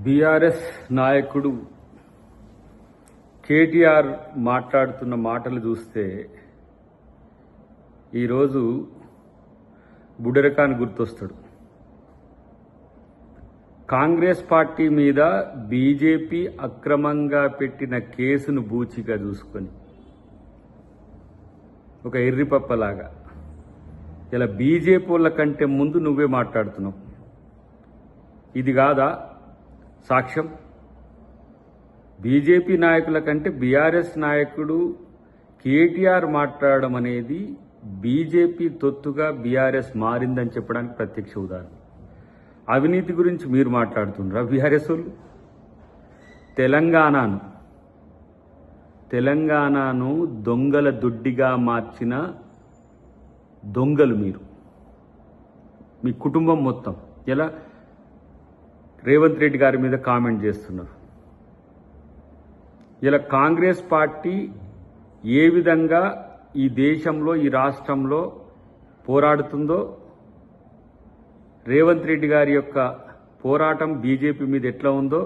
BRS నాయకుడు కేటీఆర్ మాట్లాడుతున్న మాటలు చూస్తే ఈరోజు బుడరకాన్ గుర్తొస్తాడు. కాంగ్రెస్ పార్టీ మీద బీజేపీ అక్రమంగా పెట్టిన కేసును బూచిగా చూసుకొని ఒక ఎర్రిపప్పలాగా ఇలా బీజేపీ వాళ్ళ కంటే ముందు నువ్వే మాట్లాడుతున్నావు. ఇది కాదా సాక్ష్యం? బీజేపీ నాయకుల కంటే బీఆర్ఎస్ నాయకుడు కేటీఆర్ మాట్లాడడం అనేది బీజేపీ తొత్తుగా బీఆర్ఎస్ మారిందని చెప్పడానికి ప్రత్యక్ష ఉదాహరణ. అవినీతి గురించి మీరు మాట్లాడుతున్నారు. బీఆర్ఎస్ వాళ్ళు తెలంగాణను దొంగల దొడ్డిగా మార్చిన దొంగలు మీరు, మీ కుటుంబం మొత్తం. ఎలా రేవంత్ రెడ్డి గారి మీద కామెంట్ చేస్తున్నారు. ఇలా కాంగ్రెస్ పార్టీ ఏ విధంగా ఈ దేశంలో ఈ రాష్ట్రంలో పోరాడుతుందో, రేవంత్ రెడ్డి గారి యొక్క పోరాటం బీజేపీ మీద ఎట్లా ఉందో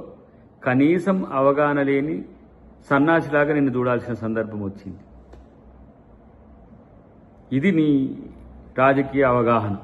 కనీసం అవగాహన లేని సన్నాసిలాగా నిన్ను చూడాల్సిన సందర్భం వచ్చింది. ఇది నీ రాజకీయ అవగాహన.